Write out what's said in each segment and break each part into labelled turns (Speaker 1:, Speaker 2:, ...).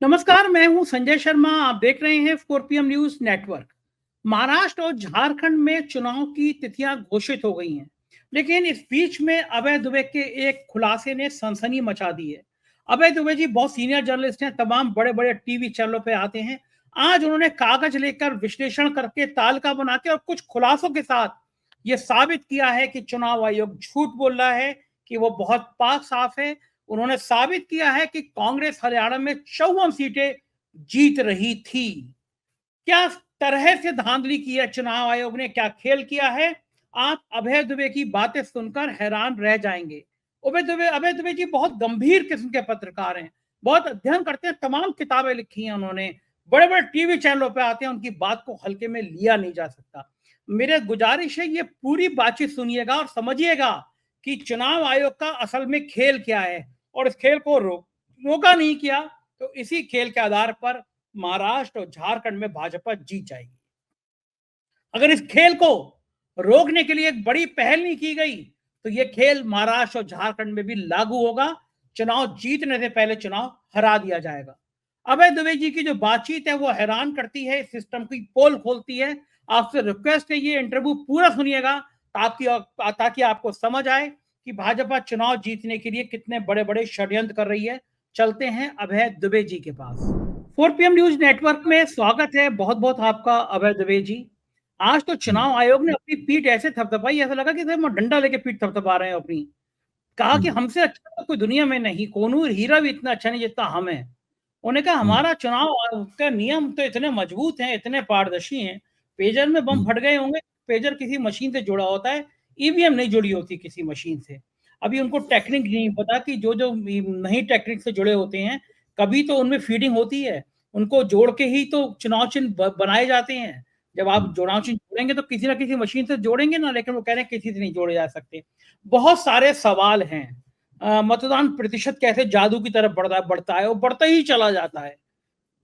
Speaker 1: नमस्कार, मैं हूं संजय शर्मा। आप देख रहे हैं 4 PM न्यूज नेटवर्क। महाराष्ट्र और झारखंड में चुनाव की तिथियां घोषित हो गई हैं, लेकिन इस बीच में अभय दुबे के एक खुलासे ने सनसनी मचा दी है। अभय दुबे जी बहुत सीनियर जर्नलिस्ट हैं, तमाम बड़े बड़े टीवी चैनलों पे आते हैं। आज उन्होंने कागज लेकर विश्लेषण करके तालिका बना के और कुछ खुलासों के साथ ये साबित किया है कि चुनाव आयोग झूठ बोल रहा है, कि वो बहुत पाक साफ है। उन्होंने साबित किया है कि कांग्रेस हरियाणा में 54 सीटें जीत रही थी। क्या तरह से धांधली की है चुनाव आयोग ने, क्या खेल किया है, आप अभय दुबे की बातें सुनकर हैरान रह जाएंगे। अभय दुबे जी बहुत गंभीर किस्म के पत्रकार हैं, बहुत अध्ययन करते हैं, तमाम किताबें लिखी हैं उन्होंने, बड़े बड़े टीवी चैनलों पे आते हैं, उनकी बात को हल्के में लिया नहीं जा सकता। मेरे गुजारिश है ये पूरी बातचीत सुनिएगा और समझिएगा कि चुनाव आयोग का असल में खेल क्या है, और इस खेल को रोका नहीं किया तो इसी खेल के आधार पर महाराष्ट्र और झारखंड में भाजपा जीत जाएगी। अगर इस खेल को रोकने के लिए एक बड़ी पहल नहीं की गई तो यह खेल महाराष्ट्र और झारखंड में भी लागू होगा। चुनाव जीतने से पहले चुनाव हरा दिया जाएगा। अभय दुबे जी की जो बातचीत है वो हैरान करती है, सिस्टम की पोल खोलती है। आपसे रिक्वेस्ट है ये इंटरव्यू पूरा सुनिएगा ताकि आपको समझ आए कि भाजपा चुनाव जीतने के लिए कितने बड़े बड़े षड्यंत्र कर रही है। चलते हैं अभय दुबे जी के पास। 4 PM न्यूज नेटवर्क में स्वागत है, बहुत बहुत आपका अभय दुबे जी। आज तो चुनाव आयोग ने अपनी पीठ ऐसे थपथपाई, ऐसा लगा कि हम डंडा लेके पीठ थपथपा रहे हैं अपनी। कहा कि हमसे अच्छा तो कोई दुनिया में नहीं, कोनूर हीरा भी इतना अच्छा नहीं जितना हम है। उन्होंने कहा हमारा चुनाव आयोग का नियम तो इतने मजबूत हैं, इतने पारदर्शी हैं। पेजर में बम फट गए होंगे, पेजर किसी मशीन से जुड़ा होता है, ईवीएम नहीं जुड़ी होती किसी मशीन से। अभी उनको टेक्निक नहीं पता कि जो जो नहीं टेक्निक से जुड़े होते हैं, कभी तो उनमें फीडिंग होती है, उनको जोड़ के ही तो चुनाव चिन्ह बनाए जाते हैं। जब आप चुनाव चिन्ह जोड़ेंगे तो किसी ना किसी मशीन से जोड़ेंगे ना, लेकिन वो कह रहे हैं किसी से नहीं जोड़े जा सकते। बहुत सारे सवाल हैं। मतदान प्रतिशत कैसे जादू की तरफ बढ़ता है, वो बढ़ता ही चला जाता है।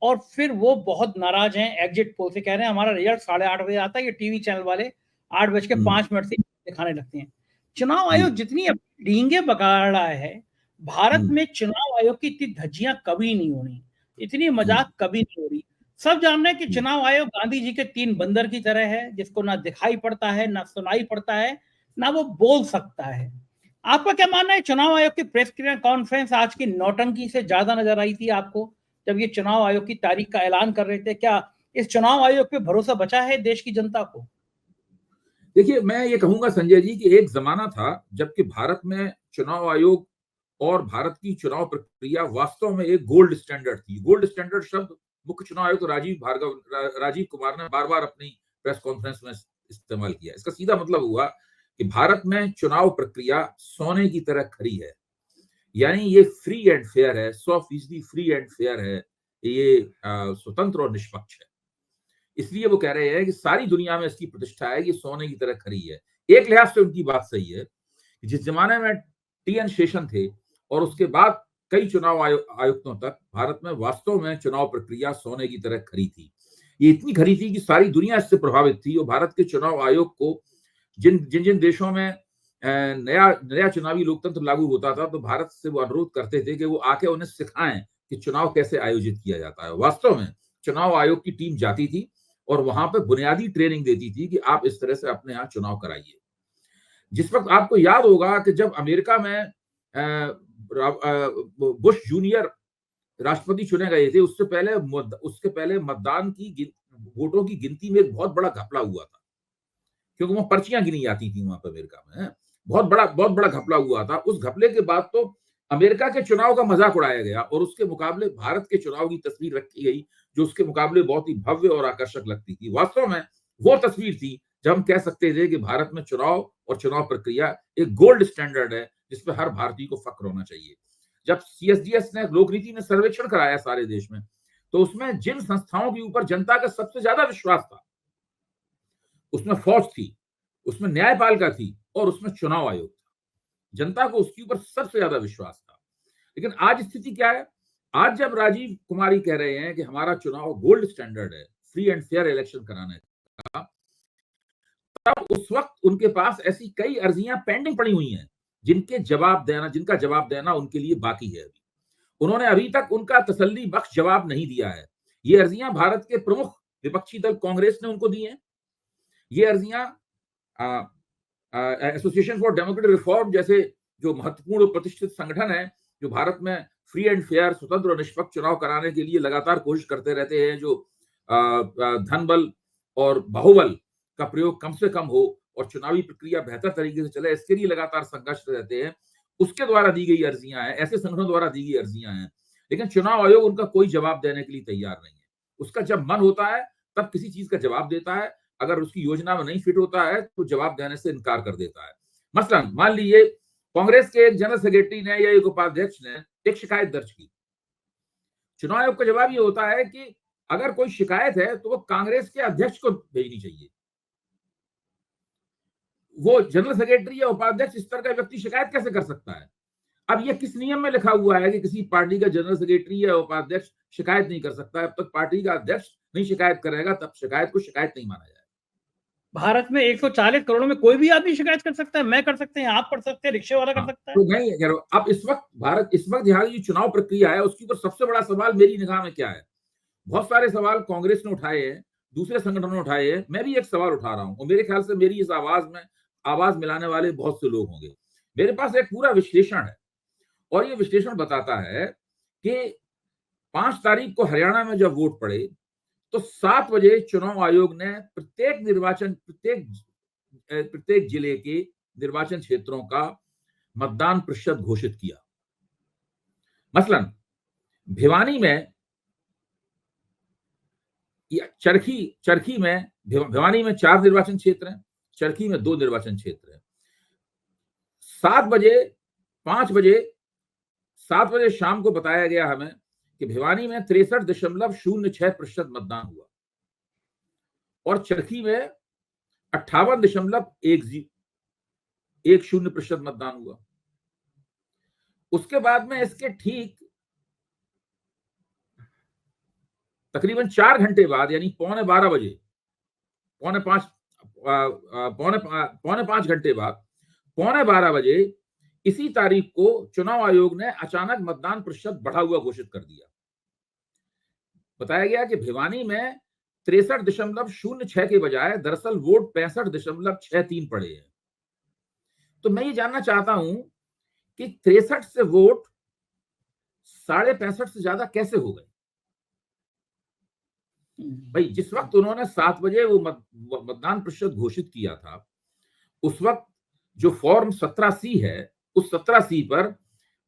Speaker 1: और फिर वो बहुत नाराज हैं, एग्जिट पोल से कह रहे हैं हमारा रिजल्ट 8:30 बजे आता है, ये टीवी चैनल वाले 8:05 से दिखाने लगते हैं। चुनाव आयोग जितनी अपनी डींगे बगा रहा है, भारत में चुनाव आयोग की इतनी धज्जियां कभी नहीं होनी, इतनी मजाक कभी नहीं हो रही। सब जान रहे हैं कि चुनाव आयोग गांधी जी के 3 बंदर की तरह है, जिसको ना दिखाई पड़ता है, ना सुनाई पड़ता है, ना वो बोल सकता है। आपका क्या मानना है, चुनाव आयोग की प्रेस कॉन्फ्रेंस आज की नौटंकी से ज्यादा नजर आई थी आपको, जब ये चुनाव आयोग की तारीख का ऐलान कर रहे थे? क्या इस चुनाव आयोग पे भरोसा बचा है देश की जनता को?
Speaker 2: देखिए, मैं ये कहूंगा संजय जी कि एक जमाना था जबकि भारत में चुनाव आयोग और भारत की चुनाव प्रक्रिया वास्तव में एक गोल्ड स्टैंडर्ड थी। गोल्ड स्टैंडर्ड शब्द मुख्य चुनाव आयुक्त राजीव कुमार ने बार बार अपनी प्रेस कॉन्फ्रेंस में इस्तेमाल किया। इसका सीधा मतलब हुआ कि भारत में चुनाव प्रक्रिया सोने की तरह खरी है, यानी ये फ्री एंड फेयर है, 100% फ्री एंड फेयर है, ये स्वतंत्र और निष्पक्ष है। इसलिए वो कह रहे हैं कि सारी दुनिया में इसकी प्रतिष्ठा है, ये सोने की तरह खरी है। एक लिहाज से उनकी बात सही है। जिस जमाने में टी.एन. शेषन थे और उसके बाद कई चुनाव आयुक्तों तक भारत में वास्तव में चुनाव प्रक्रिया सोने की तरह खरी थी। ये इतनी खरी थी कि सारी दुनिया इससे प्रभावित थी और भारत के चुनाव आयोग को जिन जिन जिन देशों में नया नया चुनावी लोकतंत्र लागू होता था, तो भारत से वो अनुरोध करते थे कि वो आके उन्हें सिखाएं कि चुनाव कैसे आयोजित किया जाता है। वास्तव में चुनाव आयोग की टीम जाती थी और वहां पर बुनियादी ट्रेनिंग देती थी कि आप इस तरह से अपने यहाँ चुनाव कराइए। जिस वक्त आपको याद होगा कि जब अमेरिका में बुश जूनियर राष्ट्रपति चुने गए थे, उसके पहले मतदान की वोटों की गिनती में एक बहुत बड़ा घपला हुआ था, क्योंकि वहां पर्चियां गिनी जाती थी वहां पर अमेरिका में। बहुत बड़ा घपला हुआ था। उस घपले के बाद तो अमेरिका के चुनाव का मजाक उड़ाया गया और उसके मुकाबले भारत के चुनाव की तस्वीर रखी गई, जो उसके मुकाबले बहुत ही भव्य और आकर्षक लगती थी। वास्तव में वो तस्वीर थी जब हम कह सकते थे कि भारत में चुनाव और चुनाव प्रक्रिया एक गोल्ड स्टैंडर्ड है, जिसपे हर भारतीय को फक्र होना चाहिए। जब सीएसडीएस ने, लोकनीति ने सर्वेक्षण कराया सारे देश में, तो उसमें जिन संस्थाओं के ऊपर जनता का सबसे ज्यादा विश्वास था, उसमें फौज थी, उसमें न्यायपालिका थी और उसमें चुनाव आयोग था। जनता को उसके ऊपर सबसे ज्यादा विश्वास था। लेकिन आज स्थिति क्या है? आज जब राजीव कुमारी कह रहे हैं कि हमारा चुनाव गोल्ड स्टैंडर्ड है, फ्री एंड फेयर इलेक्शन कराने का, तब उस वक्त उनके पास ऐसी कई अर्जियां पेंडिंग पड़ी हुई हैं जिनका जवाब देना उनके लिए बाकी है अभी। उन्होंने अभी तक उनका तसल्ली बख्श जवाब नहीं दिया है। ये अर्जियां भारत के प्रमुख विपक्षी दल कांग्रेस ने उनको दी हैं। ये अर्जियां एसोसिएशन फॉर डेमोक्रेटिक रिफॉर्म जैसे जो महत्वपूर्ण और प्रतिष्ठित संगठन है, जो भारत में फ्री एंड फेयर, स्वतंत्र और निष्पक्ष चुनाव कराने के लिए लगातार कोशिश करते रहते हैं, जो धन बल और बाहुबल का प्रयोग कम से कम हो और चुनावी प्रक्रिया बेहतर तरीके से चले, इसके लिए लगातार संघर्ष रहते हैं, उसके द्वारा दी गई अर्जियां हैं, ऐसे संगठनों द्वारा दी गई अर्जियां हैं। लेकिन चुनाव आयोग उनका कोई जवाब देने के लिए तैयार नहीं है। उसका जब मन होता है तब किसी चीज का जवाब देता है, अगर उसकी योजना में नहीं फिट होता है तो जवाब देने से इनकार कर देता है। मसलन मान लीजिए कांग्रेस के एक जनरल सेक्रेटरी ने या एक उपाध्यक्ष ने एक शिकायत दर्ज की। चुनाव आयोग का जवाब ये होता है कि अगर कोई शिकायत है तो वो कांग्रेस के अध्यक्ष को भेजनी चाहिए। वो जनरल सेक्रेटरी या उपाध्यक्ष इस तरह का व्यक्ति शिकायत कैसे कर सकता है? अब ये किस नियम में लिखा हुआ है कि किसी पार्टी का जनरल सेक्रेटरी या उपाध्यक्ष शिकायत नहीं कर सकता? अब तक पार्टी का अध्यक्ष नहीं शिकायत करेगा तब शिकायत को शिकायत नहीं माना जाएगा।
Speaker 1: भारत में 140 करोड़ में कोई भी आदमी शिकायत कर सकता है, मैं कर सकते हैं, आप कर सकते हैं, रिक्शा वाला कर सकता है।
Speaker 2: तो नहीं कह रहा हूं, अब इस वक्त यहाँ की चुनाव प्रक्रिया है, उसके ऊपर सबसे बड़ा सवाल मेरी निगाह में क्या है? बहुत सारे सवाल कांग्रेस ने उठाए हैं, दूसरे संगठनों ने उठाए हैं, मैं भी एक सवाल उठा रहा हूं और मेरे ख्याल से मेरी इस आवाज में आवाज मिलाने वाले बहुत से लोग होंगे। मेरे पास एक पूरा विश्लेषण है और ये विश्लेषण बताता है कि 5 तारीख को हरियाणा में जब वोट पड़े तो 7 बजे चुनाव आयोग ने प्रत्येक जिले के निर्वाचन क्षेत्रों का मतदान प्रतिशत घोषित किया। मसलन भिवानी में चरखी में भिवानी में 4 निर्वाचन क्षेत्र हैं, चरखी में 2 निर्वाचन क्षेत्र हैं। 7 बजे शाम को बताया गया हमें कि भिवानी में 63.06% मतदान हुआ और चरखी में 58.10% मतदान हुआ। उसके बाद में इसके ठीक तकरीबन 4 घंटे बाद यानी पौने 5 घंटे बाद पौने 12 बजे इसी तारीख को चुनाव आयोग ने अचानक मतदान प्रतिशत बढ़ा हुआ घोषित कर दिया। बताया गया कि भिवानी में 63.06 के बजाय दरअसल वोट 65.63 पड़े हैं। तो मैं ये जानना चाहता हूं कि 63 से वोट 65.5 से ज्यादा कैसे हो गए? भाई जिस वक्त उन्होंने 7 बजे वो मतदान प्रतिशत घोषित किया था, उस वक्त जो फॉर्म 17C है, उस 17C पर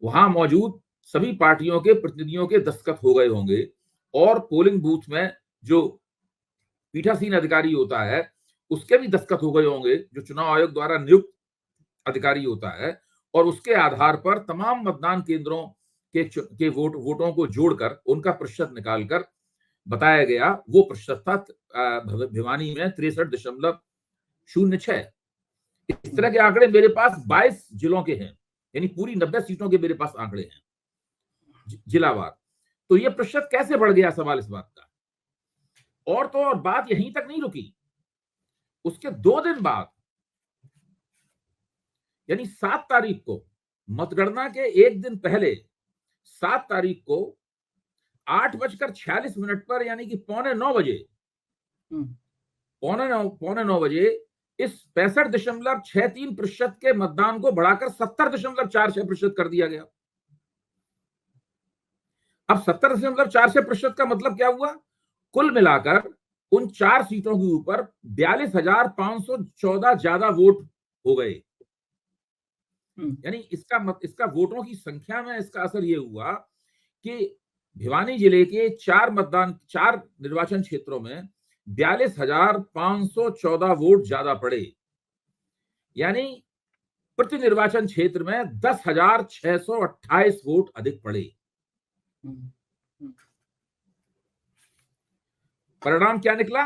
Speaker 2: वहां मौजूद सभी पार्टियों के प्रतिनिधियों के दस्तखत हो गए होंगे और पोलिंग बूथ में जो पीठासीन अधिकारी होता है उसके भी दस्तखत हो गए होंगे, जो चुनाव आयोग द्वारा नियुक्त अधिकारी होता है, और उसके आधार पर तमाम मतदान केंद्रों के वोटों को जोड़कर उनका प्रतिशत निकालकर बताया गया। वो प्रतिशत था भिवानी में 63.06। इस तरह के आंकड़े मेरे पास 22 जिलों के हैं, यानी पूरी 90 सीटों के मेरे पास आंकड़े हैं जिलावार। तो ये प्रतिशत कैसे बढ़ गया, सवाल इस बात का। और तो और बात यहीं तक नहीं रुकी, उसके 2 दिन बाद यानी 7 तारीख को, मतगणना के 1 दिन पहले 7 तारीख को 8:46 पर यानी कि पौने 9 बजे इस 65.63% के मतदान को बढ़ाकर 70.46% कर दिया गया। अब 70.46% का मतलब क्या हुआ? कुल मिलाकर उन 4 सीटों के ऊपर 42,514 ज्यादा वोट हो गए। यानी इसका वोटों की संख्या में इसका असर यह हुआ कि भिवानी जिले के 4 निर्वाचन क्षेत्रों में 42,514 वोट ज्यादा पड़े, यानी प्रति निर्वाचन क्षेत्र में 10,628 वोट अधिक पड़े। परिणाम क्या निकला?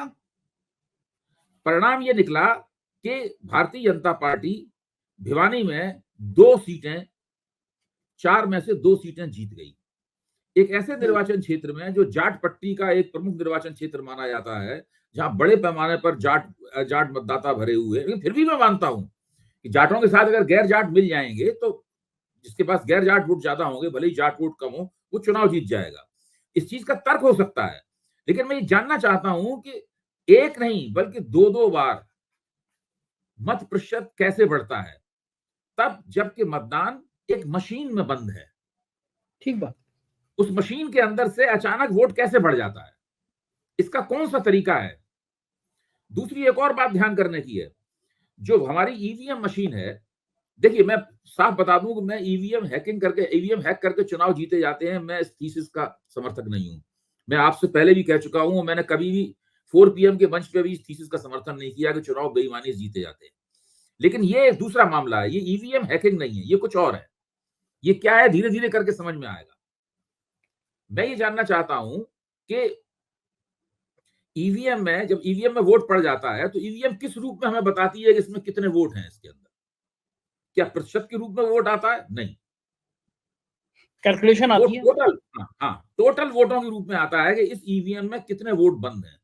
Speaker 2: परिणाम यह निकला कि भारतीय जनता पार्टी भिवानी में 2 सीटें, 4 में से 2 सीटें जीत गई। एक ऐसे निर्वाचन क्षेत्र में जो जाट पट्टी का एक प्रमुख निर्वाचन क्षेत्र माना जाता है, जहां बड़े पैमाने पर जाट मतदाता भरे हुए हैं, लेकिन फिर भी मैं मानता हूं कि जाटों के साथ अगर गैर जाट मिल जाएंगे तो जिसके पास गैर जाट वोट ज्यादा होंगे, भले ही जाट वोट कम हो, वो चुनाव जीत जाएगा। इस चीज का तर्क हो सकता है, लेकिन मैं ये जानना चाहता हूं कि एक नहीं बल्कि दो दो बार मत प्रतिशत कैसे बढ़ता है, तब जबकि मतदान एक मशीन में बंद है।
Speaker 1: ठीक बात।
Speaker 2: उस मशीन के अंदर से अचानक वोट कैसे बढ़ जाता है, इसका कौन सा तरीका है? दूसरी एक और बात ध्यान करने की है, जो हमारी ईवीएम मशीन है, देखिए मैं साफ बता दूं कि मैं ईवीएम हैक करके चुनाव जीते जाते हैं, मैं इस थीसिस का समर्थक नहीं हूं। मैं आपसे पहले भी कह चुका हूं, मैंने कभी भी 4 PM के मंच पे भी इस थीसिस का समर्थन नहीं किया कि चुनाव बेईमानी से जीते जाते हैं। लेकिन ये दूसरा मामला है, ये ईवीएम हैकिंग नहीं है, ये कुछ और है। ये क्या है, धीरे धीरे करके समझ में आएगा। मैं ये जानना चाहता हूं कि ईवीएम में, जब ईवीएम में वोट पड़ जाता है तो ईवीएम किस रूप में हमें बताती है कि इसमें कितने वोट हैं इसके अंदर? क्या प्रतिशत के रूप में वोट आता है? नहीं,
Speaker 1: कैलकुलेशन
Speaker 2: वो
Speaker 1: आती है।
Speaker 2: टोटल, हाँ, टोटल वोटों के रूप में आता है कि इस ईवीएम में कितने वोट बंद हैं।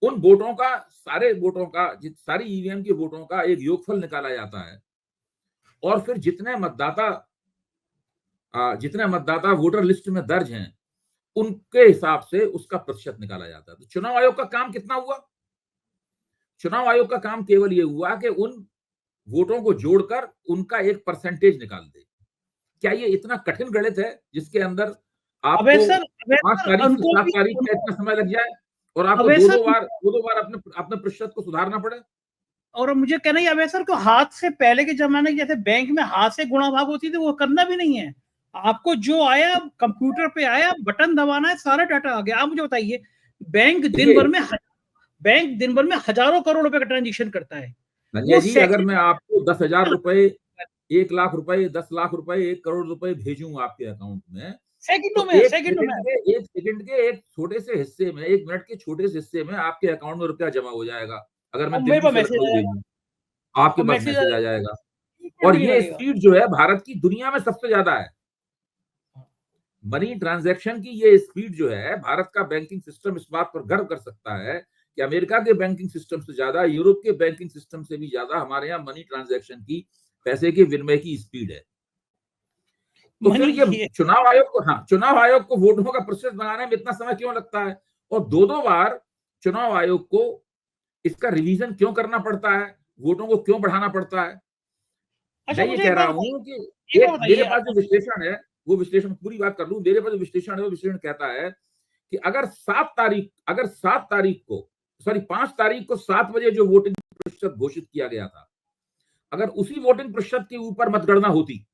Speaker 2: उन वोटों का, सारे वोटों का, सारी ईवीएम के वोटों का एक योगफल निकाला जाता है और फिर जितने मतदाता वोटर लिस्ट में दर्ज हैं उनके हिसाब से उसका प्रतिशत निकाला जाता है। तो चुनाव आयोग का काम कितना हुआ? चुनाव आयोग का काम केवल ये हुआ कि उन वोटों को जोड़कर उनका एक परसेंटेज निकाल दे। क्या ये इतना कठिन गणित है जिसके अंदर
Speaker 1: अबे
Speaker 2: आपको
Speaker 1: सर,
Speaker 2: 5 तारीख से
Speaker 1: उनको
Speaker 2: 7
Speaker 1: भी
Speaker 2: तारीख का इतना समय लग जाए और आपको
Speaker 1: अबे
Speaker 2: दो
Speaker 1: सर,
Speaker 2: दो बार अपने प्रतिशत को सुधारना पड़े?
Speaker 1: और मुझे कहना ही अबे सर को हाथ से, पहले के जमाने के जैसे बैंक में हाथ से गुणा भाग होती थी, वो करना भी नहीं है। आपको जो आया कंप्यूटर पे आया, बटन दबाना है, सारा डाटा आ गया। आप मुझे बताइए, बैंक दिन भर में हजारों करोड़ रुपए का ट्रांजेक्शन करता है।
Speaker 2: संजय
Speaker 1: वो
Speaker 2: जी, अगर
Speaker 1: सेकंड
Speaker 2: मैं आपको 10,000 रुपए, 1 लाख रुपए, 10 लाख रुपए, 1 करोड़ रुपए भेजूं आपके अकाउंट में,
Speaker 1: सेकंडों
Speaker 2: तो
Speaker 1: में, सेकंडों में।
Speaker 2: एक सेकंड के एक छोटे से हिस्से में, 1 मिनट के छोटे से हिस्से में आपके अकाउंट में रुपया जमा हो जाएगा। अगर
Speaker 1: और
Speaker 2: मैं
Speaker 1: मेरे
Speaker 2: दिल्ली
Speaker 1: पास
Speaker 2: से
Speaker 1: मैसेज
Speaker 2: लखनऊ
Speaker 1: आएगा,
Speaker 2: भेजूं, आपके
Speaker 1: और
Speaker 2: पास
Speaker 1: मैसेज
Speaker 2: मैसेज आ जाएगा। और
Speaker 1: भी नहीं
Speaker 2: ये
Speaker 1: लगेगा।
Speaker 2: स्पीड जो है भारत की दुनिया में सबसे ज्यादा है। मनी ट्रांजैक्शन की ये स्पीड जो है, भारत का बैंकिंग सिस्टम इस बात पर गर्व कर सकता है कि अमेरिका के बैंकिंग सिस्टम से ज्यादा, यूरोप के बैंकिंग सिस्टम से भी ज्यादा हमारे यहाँ मनी ट्रांजैक्शन की, पैसे के विनिमय की स्पीड है। तो फिर ये चुनाव आयोग को वोटों का प्रतिशत बनाने में इतना समय क्यों लगता है? और दो दो बार चुनाव आयोग को इसका रिवीजन क्यों करना पड़ता है? वोटों को क्यों बढ़ाना पड़ता है?
Speaker 1: अच्छा,
Speaker 2: मैं ये
Speaker 1: मुझे
Speaker 2: कह
Speaker 1: एक
Speaker 2: रहा
Speaker 1: बात
Speaker 2: हूं
Speaker 1: बताइए,
Speaker 2: कि
Speaker 1: एक बात
Speaker 2: एक मेरे
Speaker 1: बताइए।
Speaker 2: पास जो विश्लेषण है, वो विश्लेषण पूरी बात कर लूं। मेरे पास जो विश्लेषण है, वो विश्लेषण कहता है कि अगर 7 तारीख को, सॉरी 5 तारीख को 7 बजे जो वोटिंग प्रतिशत घोषित किया गया था, अगर उसी वोटिंग प्रतिशत के ऊपर मतगणना होती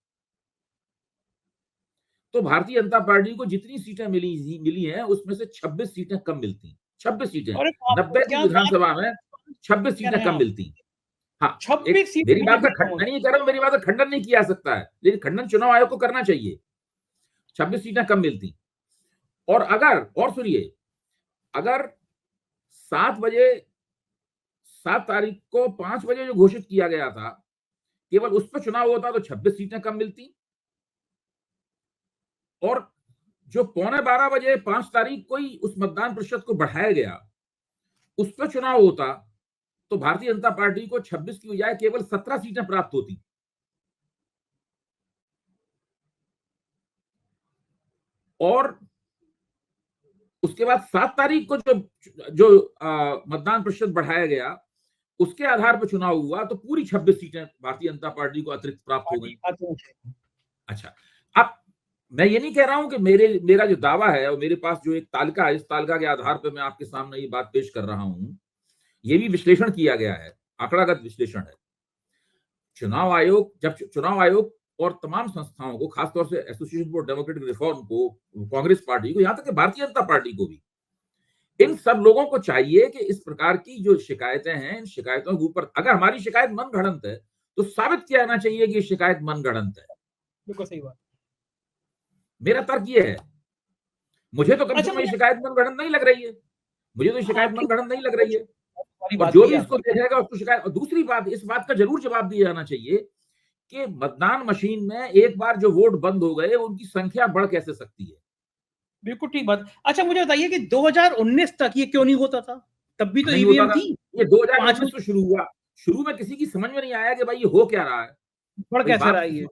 Speaker 2: तो भारतीय जनता पार्टी को जितनी सीटें मिली हैं उसमें से 26 सीटें कम मिलती। 26 सीटें,
Speaker 1: अरे बाप रे,
Speaker 2: 90 की
Speaker 1: क्या बात
Speaker 2: विधानसभा में 26
Speaker 1: कह रहे
Speaker 2: सीटें
Speaker 1: हैं
Speaker 2: कम
Speaker 1: आप?
Speaker 2: मिलती। हाँ, एक
Speaker 1: 26 सीट
Speaker 2: मेरी बात का
Speaker 1: बीजेपी
Speaker 2: खंडन नहीं कर रहा हूं, मेरी बात का खंडन नहीं किया जा सकता है, लेकिन खंडन चुनाव आयोग को करना चाहिए। 26 सीटें कम मिलती। और सुनिए, अगर 7 तारीख को 5 बजे जो घोषित किया गया था, केवल उस पर चुनाव होता तो 26 सीटें कम मिलती। और जो 11:15 बजे 5 तारीख को ही उस मतदान प्रतिशत को बढ़ाया गया, उस पर चुनाव होता तो भारतीय जनता पार्टी को 26 की बजाय केवल 17 सीटें प्राप्त होती। और उसके बाद 7 तारीख को जो जो मतदान प्रतिशत बढ़ाया गया, उसके आधार पर चुनाव हुआ तो पूरी 26 सीटें भारतीय जनता पार्टी को अतिरिक्त प्राप्त हो गई। अच्छा, अब मैं ये नहीं कह रहा हूं कि मेरा जो दावा है और मेरे पास जो एक तालिका है, इस तालिका के आधार पर मैं आपके सामने ये बात पेश कर रहा हूं। ये भी विश्लेषण किया गया है, आंकड़ागत विश्लेषण है। जब चुनाव आयोग और तमाम संस्थाओं को, खासतौर से एसोसिएशन फॉर डेमोक्रेटिक रिफॉर्म को, कांग्रेस पार्टी को, यहां तक कि भारतीय जनता पार्टी को भी, इन सब लोगों को चाहिए कि इस प्रकार की जो शिकायतें हैं, इन शिकायतों के ऊपर, अगर हमारी शिकायत मनगढ़ंत है तो साबित किया जाना चाहिए कि ये शिकायत मनगढ़ंत है।
Speaker 1: बिल्कुल सही बात।
Speaker 2: मेरा तर्क ये है। मुझे तो कम से
Speaker 1: अच्छा,
Speaker 2: कम ये शिकायत मनगढ़ंत नहीं लग रही है, मुझे तो शिकायत मनगढ़ंत नहीं लग रही है। और
Speaker 1: बात
Speaker 2: जो
Speaker 1: की
Speaker 2: भी
Speaker 1: है
Speaker 2: इसको देखेगा उसको शिकायत। और दूसरी बात, इस बात का जरूर जवाब दिया जाना चाहिए कि मतदान मशीन में एक बार जो वोट बंद हो गए, उनकी संख्या बढ़ कैसे सकती है?
Speaker 1: बिल्कुल ठीक बात। अच्छा, मुझे बताइए कि 2019 तक ये क्यों नहीं होता था? तब भी तो
Speaker 2: नहीं होता
Speaker 1: ईवीएम
Speaker 2: था।
Speaker 1: थी।
Speaker 2: ये 2019
Speaker 1: पांचवें
Speaker 2: से शुरू हुआ। शुरू में किसी की समझ में नहीं आया कि भाई ये हो क्या रहा है।
Speaker 1: बढ़
Speaker 2: भाई
Speaker 1: कैसे रहा है ये?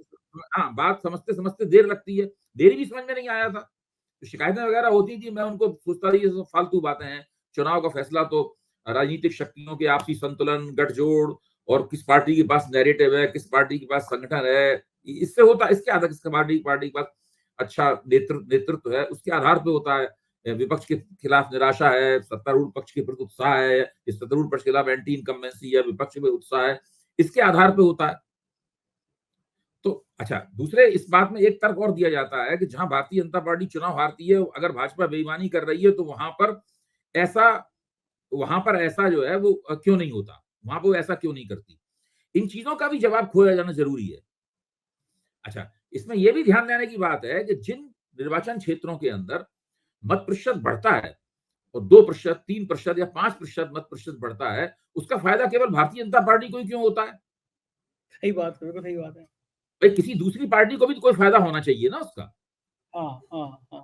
Speaker 2: हाँ, बात समझते समझते देर लगती है, देरी भी समझ में नहीं आया था। तो शिकायतें वगैरह होती थी, मैं उनको सोचता था ये सब फालतू बातें हैं, चुनाव का फैसला तो राजनीतिक शक्तियों के आपसी संतुलन, गठजोड़ और किस पार्टी के पास नैरेटिव है, किस पार्टी के पास संगठन है, इससे होता है। इसके आधार, किस पार्टी के पास अच्छा नेतृत्व है, उसके आधार पे होता है। विपक्ष के खिलाफ निराशा है, सत्तारूढ़ पक्ष के प्रति उत्साह है, सत्तारूढ़ पक्ष के खिलाफ एंटी इनकम्बेंसी है, विपक्ष में उत्साह है, इसके आधार पे होता है। तो अच्छा, दूसरे इस बात में एक तर्क और दिया जाता है कि जहां भारतीय जनता पार्टी चुनाव हारती है, अगर भाजपा बेईमानी कर रही है तो ऐसा वहां पर ऐसा जो है वो क्यों नहीं होता, वहां पर वो ऐसा क्यों नहीं करती। इन चीजों का भी जवाब खोया जाना जरूरी है। अच्छा, इसमें यह भी ध्यान देने की बात है कि जिन निर्वाचन क्षेत्रों के अंदर मत प्रतिशत बढ़ता है और 2%, 3% या 5% मत प्रतिशत बढ़ता है, उसका फायदा केवल भारतीय जनता पार्टी को ही क्यों होता है?
Speaker 1: सही बात है, बिल्कुल सही बात है।
Speaker 2: भाई किसी दूसरी पार्टी को भी तो कोई फायदा होना चाहिए ना उसका।
Speaker 1: हाँ, हाँ, हाँ।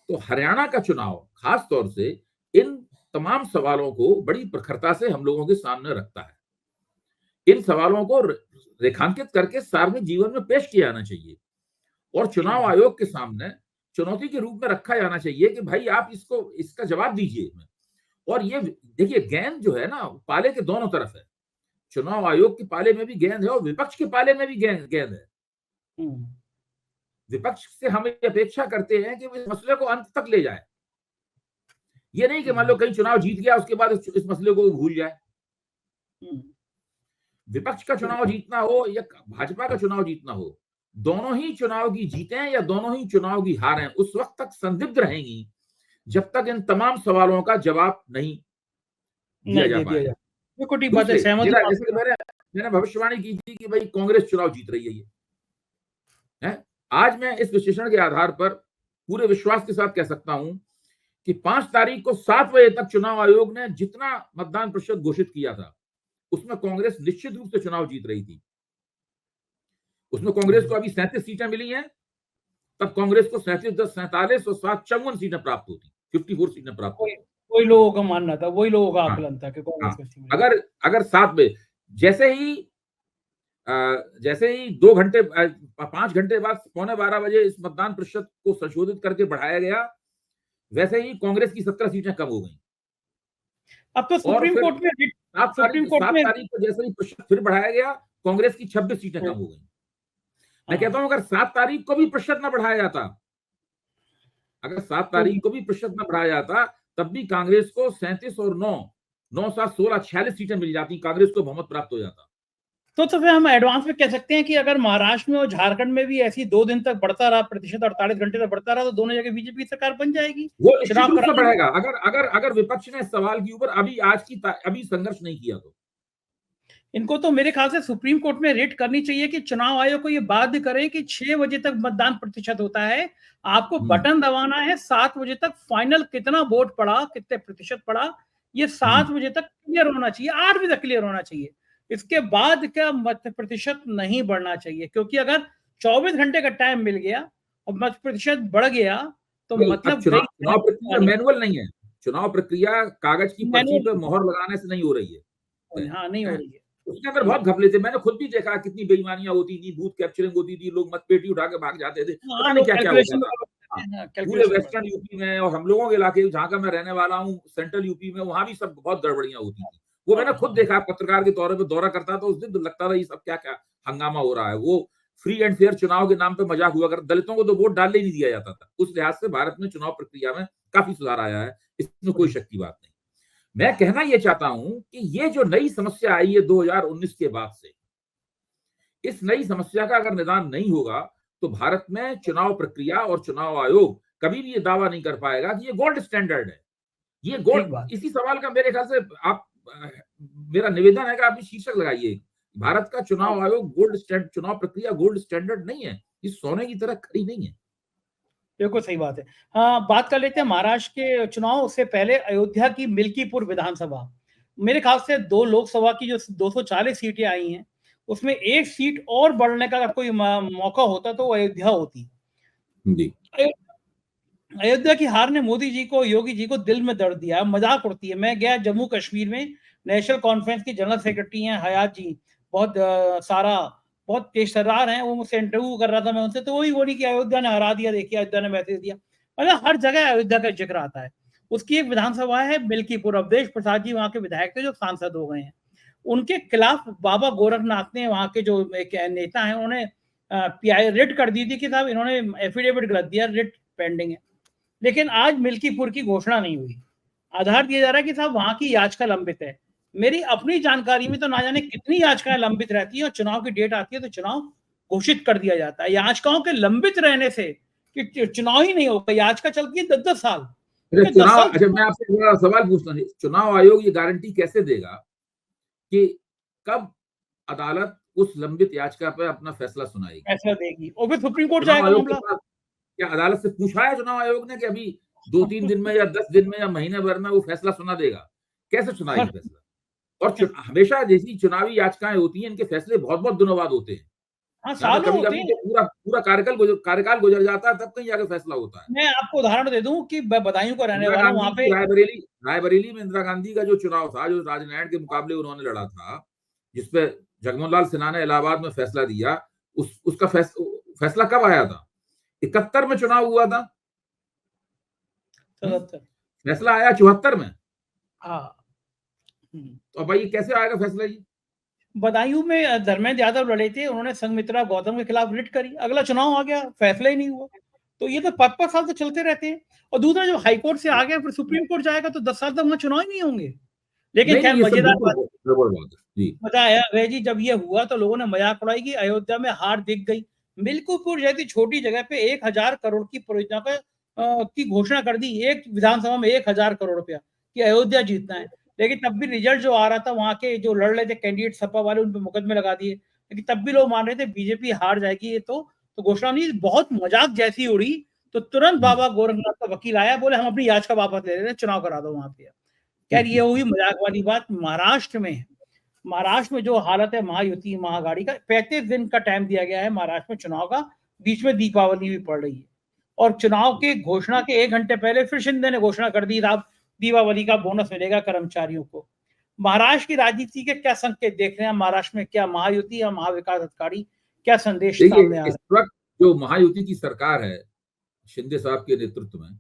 Speaker 2: तो हरियाणा का चुनाव खास तौर से इन तमाम सवालों को बड़ी प्रखरता से हम लोगों के सामने रखता है। इन सवालों को रेखांकित करके सार्वजनिक जीवन में पेश किया जाना चाहिए और चुनाव आयोग के सामने चुनौती के रूप में रखा जाना चाहिए कि भाई आप इसका जवाब दीजिए। और ये देखिए, गेंद जो है ना, पाले के दोनों तरफ है। चुनाव आयोग के पाले में भी गेंद है और विपक्ष के पाले में भी गेंद है। विपक्ष से हम अपेक्षा करते हैं कि वो इस मसले को अंत तक ले जाए। ये नहीं कि मान लो कहीं चुनाव जीत गया उसके बाद इस मसले को भूल जाए। विपक्ष का चुनाव जीतना हो या भाजपा का चुनाव जीतना हो, दोनों ही चुनाव की जीतें या दोनों ही चुनाव की हारें उस वक्त तक संदिग्ध रहेंगी जब तक इन तमाम सवालों का जवाब नहीं दिया जा पाएगा। जैसे मैंने भविष्यवाणी की थी कि भाई कांग्रेस चुनाव जीत रही है। ये आज मैं इस विश्लेषण के आधार पर पूरे विश्वास के साथ कह सकता हूं कि 5 तारीख को 7 बजे तक चुनाव आयोग ने जितना मतदान प्रतिशत घोषित किया था उसमें कांग्रेस निश्चित रूप से चुनाव जीत रही थी। उसमें कांग्रेस को अभी 37 सीटें मिली हैं, तब कांग्रेस को 37, 10, 47 और 7, 54 सीटें प्राप्त होती, 54 सीटें प्राप्त होती।
Speaker 1: वही लोगों का मानना था, वही लोगों का आकलन था कि कांग्रेस
Speaker 2: अगर 7 बजे जैसे ही 2 घंटे 5 घंटे बाद 11:15 बजे इस मतदान प्रतिशत को संशोधित करके बढ़ाया गया, वैसे ही कांग्रेस की 17 सीटें कम हो गई।
Speaker 1: अब तो सुप्रीम कोर्ट में
Speaker 2: 7 तारीख को जैसे ही प्रतिशत फिर बढ़ाया गया, कांग्रेस की 26 सीटें कम हो गई। मैं कहता हूं अगर 7 तारीख को भी प्रतिशत न बढ़ाया जाता, अगर 7 तारीख को भी प्रतिशत न बढ़ाया जाता, तब भी कांग्रेस को 37 और 9, 7, 16, 46 सीटें मिल जाती, कांग्रेस को बहुमत प्राप्त हो जाता।
Speaker 1: तो फिर हम एडवांस में कह सकते हैं कि अगर महाराष्ट्र में और झारखंड में भी ऐसी 2 दिन तक बढ़ता रहा प्रतिशत, 48 घंटे तक बढ़ता रहा, तो दोनों जगह बीजेपी सरकार बन जाएगी।
Speaker 2: वो निश्चित रूप से बढ़ेगा अगर विपक्ष ने इस सवाल के ऊपर अभी संघर्ष नहीं किया तो।
Speaker 1: इनको तो मेरे ख्याल से सुप्रीम कोर्ट में रिट करनी चाहिए कि चुनाव आयोग को ये बाध्य करे कि 6 बजे तक मतदान प्रतिशत होता है, आपको बटन दबाना है, 7 बजे तक फाइनल कितना वोट पड़ा, कितने प्रतिशत पड़ा, ये 7 बजे तक क्लियर होना चाहिए, 8 बजे तक क्लियर होना चाहिए। इसके बाद का मत प्रतिशत नहीं बढ़ना चाहिए, क्योंकि अगर 24 घंटे का टाइम मिल गया और मत प्रतिशत बढ़ गया तो मतलब
Speaker 2: चुनाव प्रक्रिया मैनुअल नहीं है। चुनाव प्रक्रिया कागज की पर्ची पे मोहर लगाने से नहीं हो रही है।
Speaker 1: हाँ, नहीं हो रही है।
Speaker 2: उसके अंदर बहुत घपले थे, मैंने खुद भी देखा कितनी बेईमानियां होती थी, बूथ कैप्चरिंग होती थी, लोग मतपेटी उठा के भाग जाते थे, पता नहीं क्या क्या होता था पूरे वेस्टर्न यूपी में। और हम लोगों के इलाके जहां का मैं रहने वाला हूँ, सेंट्रल यूपी में, वहां भी सब बहुत गड़बड़ियां होती थी। वो मैंने खुद देखा, पत्रकार के तौर पर दौरा करता था उस दिन, तो लगता था ये सब क्या क्या हंगामा हो रहा है। वो फ्री एंड फेयर चुनाव के नाम पे मजाक हुआ कर, दलितों को तो वोट डालने ही नहीं दिया जाता था। उस लिहाज से भारत में चुनाव प्रक्रिया में काफी सुधार आया है, इसमें कोई शक की बात नहीं। मैं कहना यह चाहता हूं कि ये जो नई समस्या आई है 2019 के बाद से, इस नई समस्या का अगर निदान नहीं होगा तो भारत में चुनाव प्रक्रिया और चुनाव आयोग कभी भी ये दावा नहीं कर पाएगा कि ये गोल्ड स्टैंडर्ड है। ये गोल्ड, इसी सवाल का मेरे ख्याल से मेरा निवेदन है कि आप शीर्षक लगाइए, भारत का चुनाव आयोग चुनाव प्रक्रिया गोल्ड स्टैंडर्ड नहीं है, इस सोने की तरह खड़ी नहीं है।
Speaker 1: बिल्कुल सही बात है। हाँ, बात कर लेते हैं महाराष्ट्र के चुनाव से पहले अयोध्या की मिल्कीपुर विधानसभा। मेरे ख्याल से 2 लोकसभा की जो 240 सीटें आई हैं, उसमें 1 सीट और बढ़ने का अगर कोई मौका होता तो अयोध्या होती। अयोध्या की हार ने मोदी जी को, योगी जी को दिल में दर्द दिया, मजाक उड़ती है। मैं गया जम्मू कश्मीर में, नेशनल कॉन्फ्रेंस की जनरल सेक्रेटरी हैं हयात जी, बहुत सारा बहुत तेज तर्रार हैं, वो मुझसे इंटरव्यू कर रहा था, मैं उनसे, तो वही बोली कि अयोध्या ने हरा दिया, देखिए अयोध्या ने मैसेज दिया। मतलब हर जगह अयोध्या का जिक्र आता है। उसकी एक विधानसभा है मिल्कीपुर, अवधेश प्रसाद जी वहां के विधायक थे जो सांसद हो गए हैं। उनके खिलाफ बाबा गोरखनाथ ने, वहां के जो एक नेता हैं, उन्होंने पीआई रिट कर दी थी कि साहब इन्होंने एफिडेविट गलत दिया, रिट पेंडिंग है। लेकिन आज मिल्कीपुर की घोषणा नहीं हुई। आधार दिया जा रहा है कि साहब वहां की याचिका लंबित है। मेरी अपनी जानकारी में तो ना जाने कितनी याचिकाएं लंबित रहती है, और चुनाव की डेट आती है तो चुनाव घोषित कर दिया जाता है। याचिकाओं के लंबित रहने से कि चुनाव ही नहीं होगा, याचिका चलती है 10-10 साल।
Speaker 2: अच्छा,
Speaker 1: तो 10 साल
Speaker 2: अच्छा, मैं आपसे एक बड़ा सवाल पूछता हूँ, चुनाव आयोग ये गारंटी कैसे देगा कि कब अदालत उस लंबित याचिका पर अपना फैसला सुनाएगी?
Speaker 1: फैसला देगी और फिर सुप्रीम कोर्ट
Speaker 2: चुनाव
Speaker 1: जाएगा
Speaker 2: आयोग के
Speaker 1: मामला।
Speaker 2: पास क्या अदालत से पूछा है चुनाव आयोग ने कि अभी 2-3 दिन में या 10 दिन में या महीने भर में वो फैसला सुना देगा? कैसे सुनाएगी फैसला? और हमेशा जैसी चुनावी याचिकाएं होती हैं, इनके फैसले बहुत बहुत दिनों बाद होते हैं।
Speaker 1: हाँ,
Speaker 2: यहाँ पे
Speaker 1: सालों
Speaker 2: कभी
Speaker 1: होते
Speaker 2: कभी
Speaker 1: हैं।
Speaker 2: तो पूरा पूरा कार्यकाल गुजर जाता है, तब कहीं जाकर फैसला होता है।
Speaker 1: मैं आपको उदाहरण दे दूं कि मैं बदायूं का रहने
Speaker 2: इंदिरा
Speaker 1: वाला हूं,
Speaker 2: गांधी
Speaker 1: वहां
Speaker 2: की
Speaker 1: पे
Speaker 2: रायबरेली में इंदिरा गांधी का जो चुनाव था, जो राजनैतिक के मुकाबले उन्होंने लड़ा था, जिसपे जगमोहन लाल सिन्हा ने इलाहाबाद में फैसला दिया, उसका फैसला कब आया था? 71 में चुनाव हुआ था। फैसला आया 74 में।
Speaker 1: हाँ।
Speaker 2: तो अब भाई कैसे आएगा फैसला जी?
Speaker 1: बदायूं में धर्मेंद्र यादव लड़े थे, उन्होंने संघमित्रा गौतम के खिलाफ रिट करी, अगला चुनाव आ गया, फैसला ही नहीं हुआ। तो ये तो 5-5 साल तो चलते रहते हैं। और दूसरा, जो हाईकोर्ट से आ गया फिर सुप्रीम कोर्ट जाएगा तो 10 साल तक वहां चुनाव ही नहीं होंगे। लेकिन
Speaker 2: नहीं नहीं,
Speaker 1: खैर,
Speaker 2: ये सब
Speaker 1: मजेदार
Speaker 2: बिल्कुल
Speaker 1: बात,
Speaker 2: गड़बड़ बात है जी।
Speaker 1: मजा आया अभय जी, जब ये हुआ तो लोगों ने मजाक उड़ाई कि अयोध्या में हार दिख गई। मिल्कीपुर जैसी छोटी जगह पे 1,000 करोड़ की परियोजना की घोषणा कर दी, एक विधानसभा में 1,000 करोड़ रुपया कि अयोध्या जीतना है। लेकिन तब भी रिजल्ट जो आ रहा था, वहां के जो लड़ रहे थे कैंडिडेट सपा वाले, उन पर मुकदमे लगा दिए। लेकिन तब भी लोग मान रहे थे बीजेपी हार जाएगी, ये तो घोषणा नहीं, बहुत मजाक जैसी उड़ी। तो तुरंत बाबा गोरखनाथ का वकील आया, बोले हम अपनी याचिका वापस ले रहे हैं, चुनाव करा दो वहां पे। खैर, ये हुई मजाक वाली बात। महाराष्ट्र में जो हालत है, महायुति महागाड़ी का 35 दिन का टाइम दिया गया है महाराष्ट्र में चुनाव का। बीच में दीपावली भी पड़ रही है, और चुनाव के घोषणा के 1 घंटे पहले फिर शिंदे ने घोषणा कर दी, अब दीपावली का बोनस मिलेगा कर्मचारियों को। महाराष्ट्र की राजनीति के क्या संकेत देख रहे हैं महाराष्ट्र में? क्या महायुति या महाविकास अघाड़ी, क्या संदेश सामने
Speaker 2: देखिए,
Speaker 1: आ
Speaker 2: इस
Speaker 1: रहा
Speaker 2: वक्त जो महायुति की सरकार है शिंदे साहब के नेतृत्व में,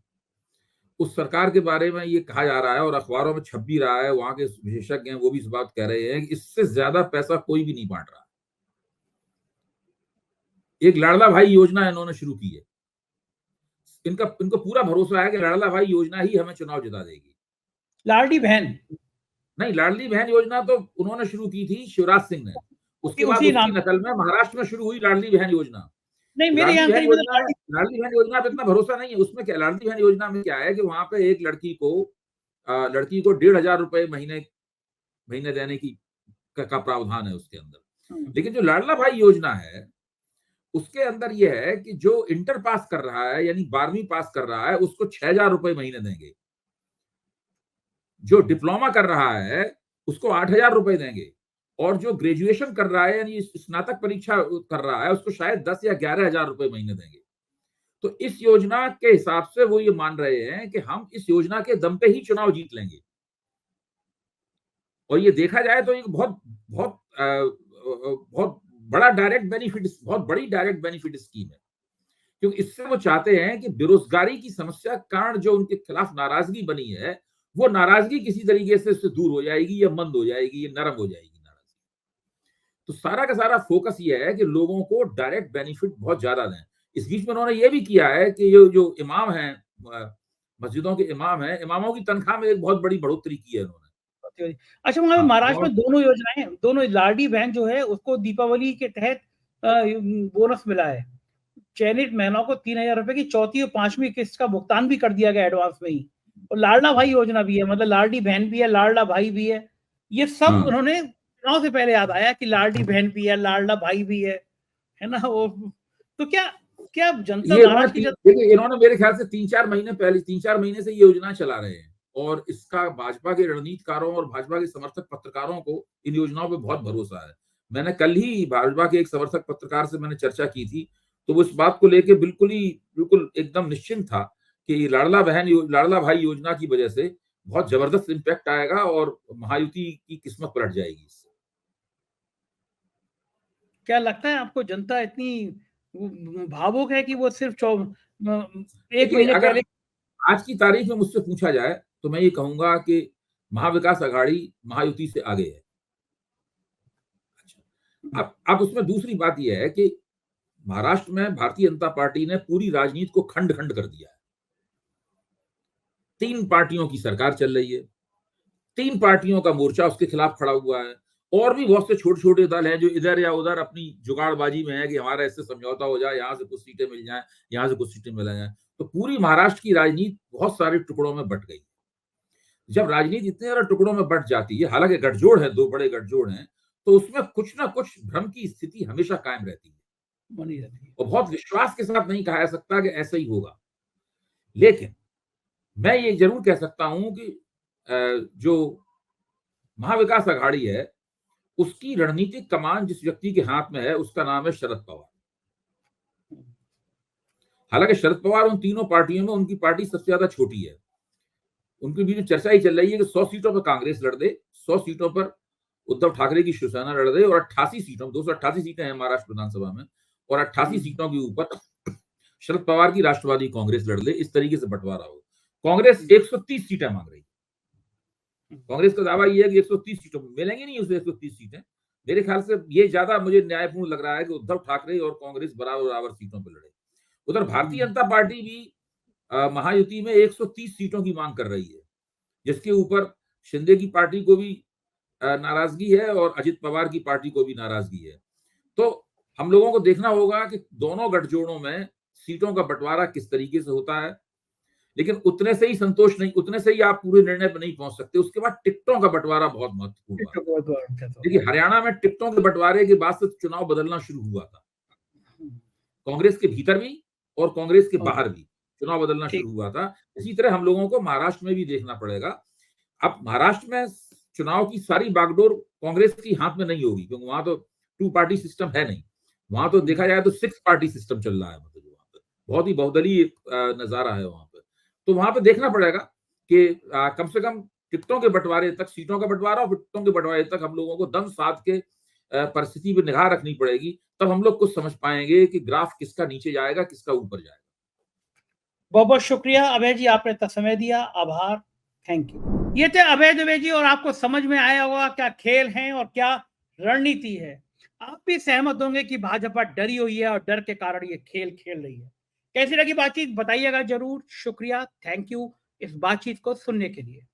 Speaker 2: उस सरकार के बारे में ये कहा जा रहा है और अखबारों में छप भी रहा है, वहां के विशेषज्ञ हैं वो भी इस बात कह रहे हैं कि इससे ज्यादा पैसा कोई भी नहीं बांट रहा। एक लाडला भाई योजना इन्होंने शुरू की है। इनको पूरा भरोसा है कि लाडला भाई योजना ही हमें चुनाव जिता देगी।
Speaker 1: है? लाडली बहन,
Speaker 2: नहीं, लाडली बहन योजना तो उन्होंने शुरू की थी शिवराज सिंह ने। उसके बाद
Speaker 1: उसी
Speaker 2: उसकी
Speaker 1: नाम,
Speaker 2: नकल में महाराष्ट्र में शुरू हुई लाडली बहन योजना।
Speaker 1: नहीं मेरे
Speaker 2: लाडली बहन
Speaker 1: जानकारी में तो
Speaker 2: योजना लाडली बहन योजना पे इतना भरोसा नहीं है। उसमें क्या, लाडली बहन योजना में क्या है कि वहां पे एक लड़की को 1,500 रुपए महीने महीने देने की का प्रावधान है उसके अंदर। लेकिन जो लाडला भाई योजना है, उसके अंदर यह है कि जो इंटर पास कर रहा है, यानी 12वीं पास कर रहा है, उसको 6,000 रुपए महीने देंगे। जो डिप्लोमा कर रहा है उसको 8,000 रुपए देंगे, और जो ग्रेजुएशन कर रहा है यानी स्नातक परीक्षा कर रहा है, उसको शायद 10 या 11,000 रुपए महीने देंगे। तो इस योजना के हिसाब से वो ये मान रहे हैं कि हम इस योजना के दम पे ही चुनाव जीत लेंगे। और ये देखा जाए तो एक बहुत बहुत बहुत बड़ा डायरेक्ट बेनिफिट, बहुत बड़ी डायरेक्ट बेनिफिट स्कीम है, क्योंकि इससे वो चाहते हैं कि बेरोजगारी की समस्या के कारण जो उनके खिलाफ नाराजगी बनी है, वो नाराजगी किसी तरीके से उससे दूर हो जाएगी, या मंद हो जाएगी, या नरम हो जाएगी नाराजगी। तो सारा का सारा फोकस ये है कि लोगों को डायरेक्ट बेनिफिट बहुत ज्यादा दें। इस बीच में उन्होंने ये भी किया है कि जो इमाम हैं, मस्जिदों के इमाम हैं, इमामों की तनख्वाह में एक बहुत बड़ी बढ़ोतरी की है उन्होंने।
Speaker 1: अच्छा, वहां
Speaker 2: हाँ,
Speaker 1: महाराष्ट्र में दोनों योजनाएं, दोनों लाडली बहन जो है उसको दीपावली के तहत बोनस मिला है। चयनित महिलाओं को 3,000 रुपए की चौथी और 5वीं किस्त का भुगतान भी कर दिया गया एडवांस में ही। और लाडला भाई योजना भी है, मतलब लाडली बहन भी है, लाडला भाई भी है। ये सब
Speaker 2: हाँ।
Speaker 1: उन्होंने चुनाव से पहले याद आया कि लाडली बहन भी है, लाडला भाई भी है ना वो। तो क्या क्या जनता,
Speaker 2: ये
Speaker 1: महाराष्ट्र की जनता,
Speaker 2: देखिए, इन्होंने मेरे ख्याल से 3-4 महीने से ये योजना चला रहे हैं, और इसका भाजपा के रणनीतिकारों और भाजपा के समर्थक पत्रकारों को इन योजनाओं पे बहुत भरोसा है। मैंने कल ही भाजपा के एक समर्थक पत्रकार से मैंने चर्चा की थी, तो वो इस बात को लेके बिल्कुल एकदम निश्चिंत था कि लाडला भाई योजना की वजह से बहुत जबरदस्त इम्पैक्ट आएगा और महायुति की किस्मत पलट जाएगी इससे।
Speaker 1: क्या लगता है आपको जनता इतनी भावुक है कि वो सिर्फ 1
Speaker 2: देखिए,
Speaker 1: महीने
Speaker 2: अगर
Speaker 1: पहले
Speaker 2: आज की तारीख में मुझसे पूछा जाए तो मैं ये कहूंगा कि महाविकास आघाड़ी महायुति से आगे है। अब उसमें दूसरी बात यह है कि महाराष्ट्र में भारतीय जनता पार्टी ने पूरी राजनीति को खंड खंड कर दिया है। 3 पार्टियों की सरकार चल रही है, 3 पार्टियों का मोर्चा उसके खिलाफ खड़ा हुआ है, और भी बहुत से छोटे छोटे दल हैं जो इधर या उधर अपनी जुगाड़बाजी में है कि हमारा इससे समझौता हो जाए, यहां से कुछ सीटें मिल जाएं, यहां से कुछ सीटें मिल जाएं। तो पूरी महाराष्ट्र की राजनीति बहुत सारे टुकड़ों में बंट गई। जब राजनीति इतने सारे टुकड़ों में बंट जाती है, हालांकि गठजोड़ है, 2 बड़े गठजोड़ हैं, तो उसमें कुछ ना कुछ भ्रम की स्थिति हमेशा कायम रहती है
Speaker 1: बनी रहती है।
Speaker 2: और बहुत विश्वास के साथ नहीं कहा जा सकता कि ऐसा ही होगा। लेकिन मैं ये जरूर कह सकता हूं कि जो महाविकास आघाड़ी है, उसकी रणनीतिक कमान जिस व्यक्ति के हाथ में है उसका नाम है शरद पवार। हालांकि शरद पवार उन तीनों पार्टियों में उनकी पार्टी सबसे ज्यादा छोटी है। उनके बीच में चर्चा ही चल रही है कि 100 सीटों पर कांग्रेस लड़ दे, 100 सीटों पर उद्धव ठाकरे की शिवसेना लड़ दे और 88 सीटों 288 सीटें हैं महाराष्ट्र विधानसभा में और 88 सीटों के ऊपर शरद पवार की राष्ट्रवादी कांग्रेस लड़ ले, इस तरीके से बंटवारा हो। कांग्रेस 130 सीटें मांग रही है। कांग्रेस का दावा यह है कि 130 सीटों में मिलेंगे नहीं उसे 130 सीटें। मेरे ख्याल से ये ज्यादा मुझे न्यायपूर्ण लग रहा है कि उद्धव ठाकरे और कांग्रेस बराबर सीटों पर लड़े। उधर भारतीय जनता पार्टी भी महायुति में 130 सीटों की मांग कर रही है, जिसके ऊपर शिंदे की पार्टी को भी नाराजगी है और अजित पवार की पार्टी को भी नाराजगी है। तो हम लोगों को देखना होगा कि दोनों गठजोड़ों में सीटों का बंटवारा किस तरीके से होता है। लेकिन उतने से ही संतोष नहीं, उतने से ही आप पूरे निर्णय पर नहीं पहुंच सकते। उसके बाद टिकटों का बंटवारा बहुत महत्वपूर्ण है। देखिए, हरियाणा में टिकटों के बंटवारे के बाद से चुनाव बदलना शुरू हुआ था। कांग्रेस के भीतर भी और कांग्रेस के बाहर भी चुनाव बदलना शुरू हुआ था। इसी तरह हम लोगों को महाराष्ट्र में भी देखना पड़ेगा। अब महाराष्ट्र में चुनाव की सारी बागडोर कांग्रेस की हाथ में नहीं होगी, क्योंकि वहां तो 2 पार्टी सिस्टम है नहीं। वहां तो देखा जाए तो 6 पार्टी सिस्टम चल रहा है, मतलब वहां पर बहुत ही बहुदलीय नजारा है वहां पर। तो वहां पर देखना पड़ेगा कि कम से कम टिकटों के बंटवारे तक, सीटों का बंटवारा और टिकटों के बंटवारे तक हम लोगों को दम साध के परिस्थिति पर निगाह रखनी पड़ेगी। तब हम लोग कुछ समझ पाएंगे कि ग्राफ किसका नीचे जाएगा, किसका ऊपर जाएगा।
Speaker 1: बहुत बहुत शुक्रिया अभय जी, आपने समय दिया। आभार, थैंक यू। ये थे अभय दुबे जी और आपको समझ में आया होगा क्या खेल है और क्या रणनीति है। आप भी सहमत होंगे कि भाजपा डरी हुई है और डर के कारण ये खेल खेल रही है। कैसी लगी बातचीत बताइएगा जरूर। शुक्रिया, थैंक यू इस बातचीत को सुनने के लिए।